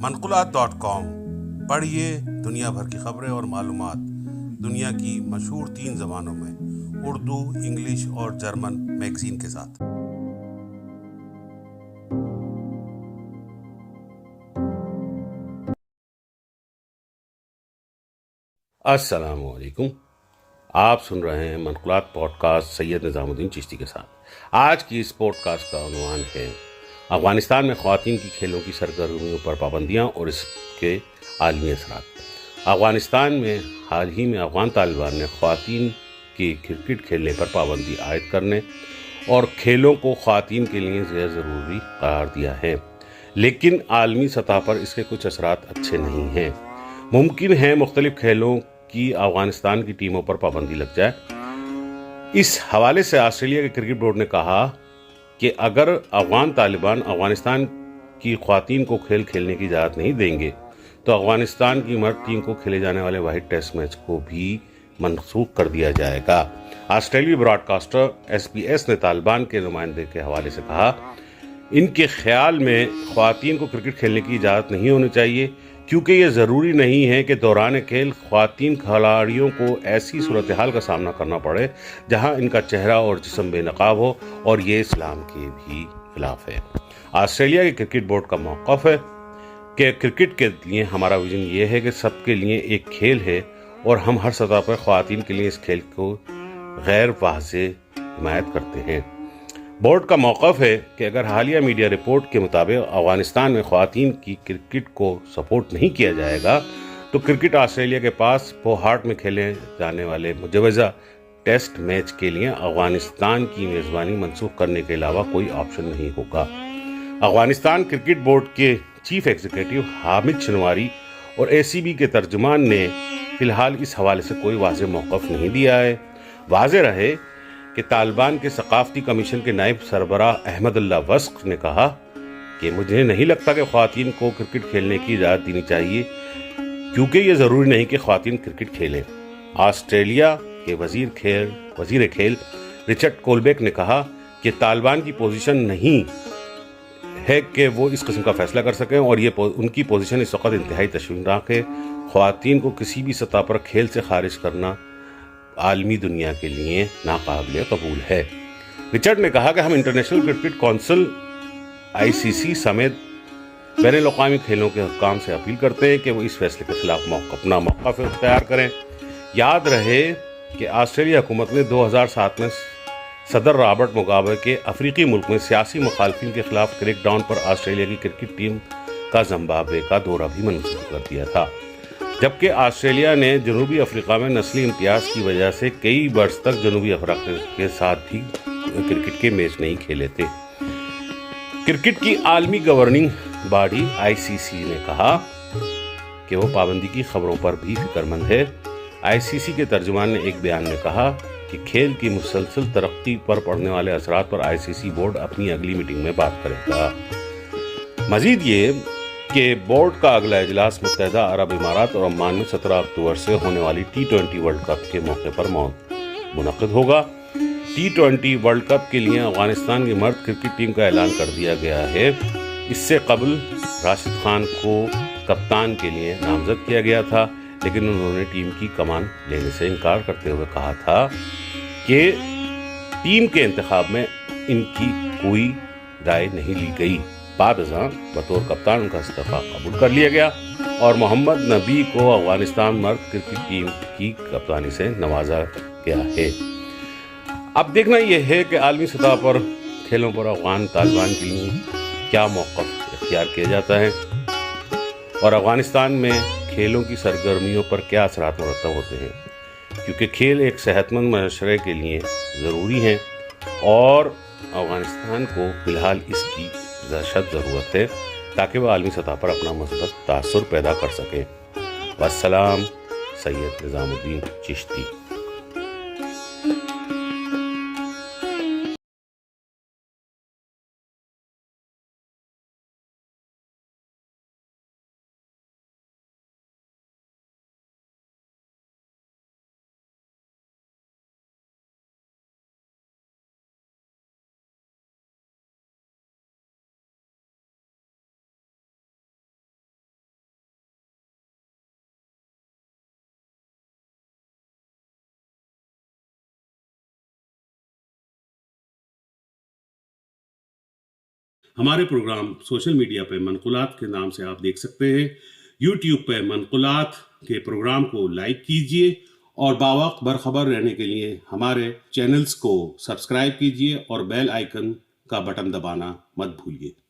منقولات.com پڑھیے دنیا بھر کی خبریں اور معلومات دنیا کی مشہور 3 زبانوں میں، اردو، انگلش اور جرمن میگزین کے ساتھ۔ السلام علیکم، آپ سن رہے ہیں منقولات پوڈ کاسٹ سید نظام الدین چشتی کے ساتھ۔ آج کی اس پوڈ کاسٹ کا عنوان ہے افغانستان میں خواتین کی کھیلوں کی سرگرمیوں پر پابندیاں اور اس کے عالمی اثرات۔ افغانستان میں حال ہی میں افغان طالبان نے خواتین کی کرکٹ کھیلنے پر پابندی عائد کرنے اور کھیلوں کو خواتین کے لیے غیر ضروری قرار دیا ہے، لیکن عالمی سطح پر اس کے کچھ اثرات اچھے نہیں ہیں۔ ممکن ہے مختلف کھیلوں کی افغانستان کی ٹیموں پر پابندی لگ جائے۔ اس حوالے سے آسٹریلیا کے کرکٹ بورڈ نے کہا کہ اگر افغان طالبان افغانستان کی خواتین کو کھیل کھیلنے کی اجازت نہیں دیں گے تو افغانستان کی مرد ٹیم کو کھیلے جانے والے واحد ٹیسٹ میچ کو بھی منسوخ کر دیا جائے گا۔ آسٹریلوی براڈ کاسٹر SBS نے طالبان کے نمائندے کے حوالے سے کہا، ان کے خیال میں خواتین کو کرکٹ کھیلنے کی اجازت نہیں ہونی چاہیے، کیونکہ یہ ضروری نہیں ہے کہ دوران کھیل خواتین کھلاڑیوں کو ایسی صورتحال کا سامنا کرنا پڑے جہاں ان کا چہرہ اور جسم بے نقاب ہو، اور یہ اسلام کے بھی خلاف ہے۔ آسٹریلیا کے کرکٹ بورڈ کا موقف ہے کہ کرکٹ کے لیے ہمارا ویژن یہ ہے کہ سب کے لیے ایک کھیل ہے، اور ہم ہر سطح پر خواتین کے لیے اس کھیل کو غیر واضح حمایت کرتے ہیں۔ بورڈ کا موقف ہے کہ اگر حالیہ میڈیا رپورٹ کے مطابق افغانستان میں خواتین کی کرکٹ کو سپورٹ نہیں کیا جائے گا تو کرکٹ آسٹریلیا کے پاس پوہارٹ میں کھیلے جانے والے مجوزہ ٹیسٹ میچ کے لیے افغانستان کی میزبانی منسوخ کرنے کے علاوہ کوئی آپشن نہیں ہوگا۔ افغانستان کرکٹ بورڈ کے چیف ایگزیکٹو حامد شنواری اور ACB کے ترجمان نے فی الحال اس حوالے سے کوئی واضح موقف نہیں دیا ہے۔ واضح رہے کہ طالبان کے ثقافتی کمیشن کے نائب سربراہ احمد اللہ وسق نے کہا کہ مجھے نہیں لگتا کہ خواتین کو کرکٹ کھیلنے کی اجازت دینی چاہیے، کیونکہ یہ ضروری نہیں کہ خواتین کرکٹ کھیلیں۔ آسٹریلیا کے وزیر کھیل رچرڈ کولبیک نے کہا کہ طالبان کی پوزیشن نہیں ہے کہ وہ اس قسم کا فیصلہ کر سکیں، اور یہ ان کی پوزیشن اس وقت انتہائی تشویشناک ہے۔ خواتین کو کسی بھی سطح پر کھیل سے خارج کرنا عالمی دنیا کے لیے ناقابل قبول ہے۔ رچرڈ نے کہا کہ ہم انٹرنیشنل کرکٹ کونسل ICC سمیت بین الاقوامی کھیلوں کے حکام سے اپیل کرتے ہیں کہ وہ اس فیصلے کے خلاف اپنا موقف اختیار کریں۔ یاد رہے کہ آسٹریلیا حکومت نے 2007 میں صدر رابرٹ مگابے کے افریقی ملک میں سیاسی مخالفین کے خلاف کریک ڈاؤن پر آسٹریلیا کی کرکٹ ٹیم کا زمبابوے کا دورہ بھی منسوخ کر دیا تھا، جبکہ آسٹریلیا نے جنوبی افریقہ میں نسلی امتیاز کی وجہ سے کئی برس تک جنوبی افریقہ کے ساتھ بھی کرکٹ کے میچ نہیں کھیلے تھے۔ کرکٹ کی عالمی گورننگ باڈی ICC نے کہا کہ وہ پابندی کی خبروں پر بھی فکر مند ہے۔ ICC کے ترجمان نے ایک بیان میں کہا کہ کھیل کی مسلسل ترقی پر پڑنے والے اثرات پر ICC بورڈ اپنی اگلی میٹنگ میں بات کرے گا۔ مزید یہ کہ بورڈ کا اگلا اجلاس متحدہ عرب امارات اور عمان میں 17 اکتوبر سے ہونے والی T20 ورلڈ کپ کے موقع پر منعقد ہوگا۔ T20 ورلڈ کپ کے لیے افغانستان کی مرد کرکٹ ٹیم کا اعلان کر دیا گیا ہے۔ اس سے قبل راشد خان کو کپتان کے لیے نامزد کیا گیا تھا، لیکن انہوں نے ٹیم کی کمان لینے سے انکار کرتے ہوئے کہا تھا کہ ٹیم کے انتخاب میں ان کی کوئی رائے نہیں لی گئی۔ بعد ازاں بطور کپتان ان کا استعفیٰ قبول کر لیا گیا اور محمد نبی کو افغانستان مرد کرکٹ ٹیم کی کپتانی سے نوازا گیا ہے۔ اب دیکھنا یہ ہے کہ عالمی سطح پر کھیلوں پر افغان طالبان کے لیے کیا موقف اختیار کیا جاتا ہے، اور افغانستان میں کھیلوں کی سرگرمیوں پر کیا اثرات مرتب ہوتے ہیں، کیونکہ کھیل ایک صحت مند معاشرے کے لیے ضروری ہیں، اور افغانستان کو فی الحال اس کی شد ضرورت ہے تاکہ وہ عالمی سطح پر اپنا مثبت تاثر پیدا کر سکے۔ والسلام، سید نظام الدین چشتی۔ ہمارے پروگرام سوشل میڈیا پہ منقولات کے نام سے آپ دیکھ سکتے ہیں. یوٹیوب پہ منقولات کے پروگرام کو لائک کیجئے اور باوقت برخبر رہنے کے لیے ہمارے چینلز کو سبسکرائب کیجئے اور بیل آئیکن کا بٹن دبانا مت بھولیے.